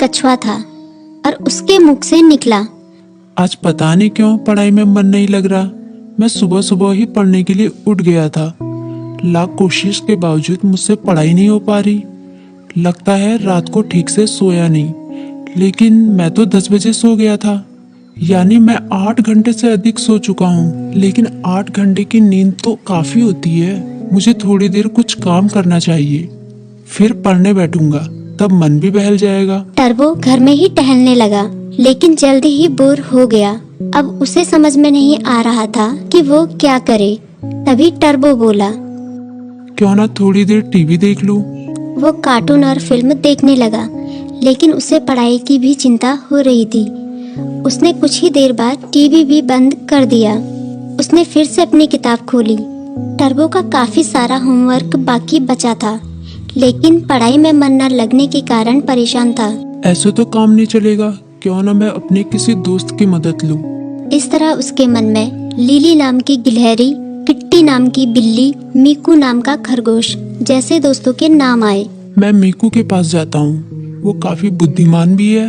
कछुआ था और उसके मुख से निकला, आज पता नहीं क्यों पढ़ाई में मन नहीं लग रहा। मैं सुबह सुबह ही पढ़ने के लिए उठ गया था। लाख कोशिश के बावजूद मुझसे पढ़ाई नहीं हो पा रही। लगता है रात को ठीक से सोया नहीं। लेकिन मैं तो 10 बजे सो गया था, यानी मैं 8 घंटे से अधिक सो चुका हूँ। लेकिन 8 घंटे की नींद तो काफी होती है। मुझे थोड़ी देर कुछ काम करना चाहिए, फिर पढ़ने बैठूंगा, तब मन भी बहल जाएगा। टर्बो घर में ही टहलने लगा, लेकिन जल्दी ही बोर हो गया। अब उसे समझ में नहीं आ रहा था कि वो क्या करे। तभी टर्बो बोला, क्यों ना थोड़ी देर टीवी देख लूं। वो कार्टून और फिल्म देखने लगा, लेकिन उसे पढ़ाई की भी चिंता हो रही थी। उसने कुछ ही देर बाद टीवी भी बंद कर दिया। उसने फिर से अपनी किताब खोली। टर्बो का काफी सारा होमवर्क बाकी बचा था, लेकिन पढ़ाई में मन न लगने के कारण परेशान था। ऐसे तो काम नहीं चलेगा, क्यों ना मैं अपने किसी दोस्त की मदद लूं। इस तरह उसके मन में लिली नाम की गिलहरी, किट्टी नाम की बिल्ली, मीकू नाम का खरगोश जैसे दोस्तों के नाम आए। मैं मीकू के पास जाता हूँ, वो काफी बुद्धिमान भी है,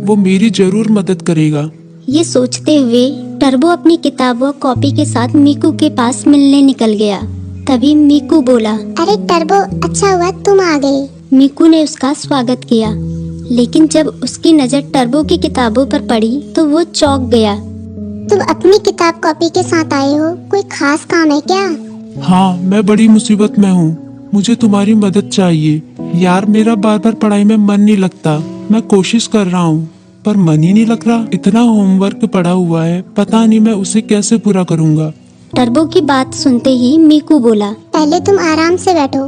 वो मेरी जरूर मदद करेगा। ये सोचते हुए टर्बो अपनी किताब व कॉपी के साथ मीकू के पास मिलने निकल गया। तभी मीकू बोला, अरे टर्बो, अच्छा हुआ तुम आ गए। मीकू ने उसका स्वागत किया, लेकिन जब उसकी नजर टर्बो की किताबों पर पड़ी तो वो चौंक गया। तुम अपनी किताब कॉपी के साथ आए हो, कोई खास काम है क्या? हाँ, मैं बड़ी मुसीबत में हूँ, मुझे तुम्हारी मदद चाहिए। यार, मेरा बार बार पढ़ाई में मन नहीं लगता। मैं कोशिश कर रहा हूँ, पर मन ही नहीं लग रहा। इतना होमवर्क पड़ा हुआ है, पता नहीं मैं उसे कैसे पूरा करूँगा। टर्बो की बात सुनते ही मीकू बोला, पहले तुम आराम से बैठो।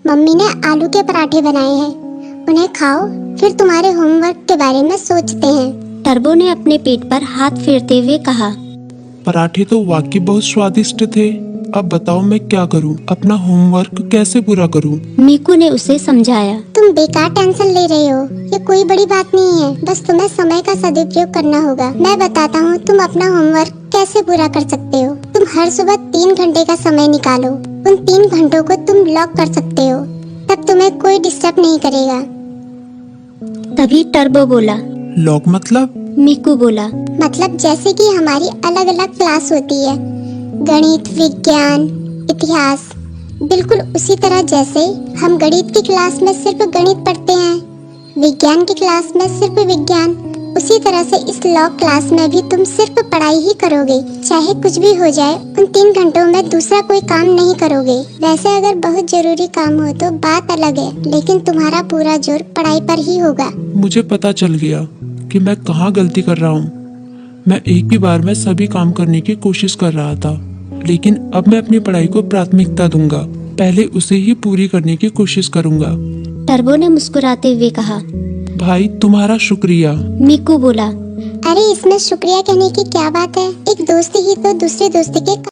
मम्मी ने आलू के पराठे बनाए हैं, उन्हें खाओ, फिर तुम्हारे होमवर्क के बारे में सोचते हैं। टर्बो ने अपने पेट पर हाथ फेरते हुए कहा, पराठे तो वाकई बहुत स्वादिष्ट थे। अब बताओ मैं क्या करूं, अपना होमवर्क कैसे पूरा करूं? मीकू ने उसे समझाया, तुम बेकार टेंशन ले रहे हो, ये कोई बड़ी बात नहीं है, बस तुम्हें समय का सदुपयोग करना होगा। मैं बताता हूँ तुम अपना होमवर्क कैसे पूरा कर सकते हो। तुम हर सुबह 3 घंटे का समय निकालो, उन 3 घंटों को तुम लॉक कर सकते हो, तब तुम्हें कोई डिस्टर्ब नहीं करेगा। तभी टर्बो बोला, लॉक मतलब? मीकू बोला, मतलब जैसे कि हमारी अलग अलग क्लास होती है, गणित, विज्ञान, इतिहास, बिल्कुल उसी तरह जैसे हम गणित की क्लास में सिर्फ गणित पढ़ते हैं, विज्ञान की क्लास में सिर्फ विज्ञान, उसी तरह से इस लॉ क्लास में भी तुम सिर्फ पढ़ाई ही करोगे। चाहे कुछ भी हो जाए, उन 3 घंटों में दूसरा कोई काम नहीं करोगे। वैसे अगर बहुत जरूरी काम हो तो बात अलग है, लेकिन तुम्हारा पूरा जोर पढ़ाई पर ही होगा। मुझे पता चल गया कि मैं कहाँ गलती कर रहा हूँ। मैं एक ही बार में सभी काम करने की कोशिश कर रहा था, लेकिन अब मैं अपनी पढ़ाई को प्राथमिकता दूंगा। पहले उसे ही पूरी करने की कोशिश करूंगा। टर्बो ने मुस्कुराते हुए कहा, भाई तुम्हारा शुक्रिया। मीकू बोला, अरे इसमें शुक्रिया कहने की क्या बात है, एक दोस्त ही तो दूसरे दोस्त के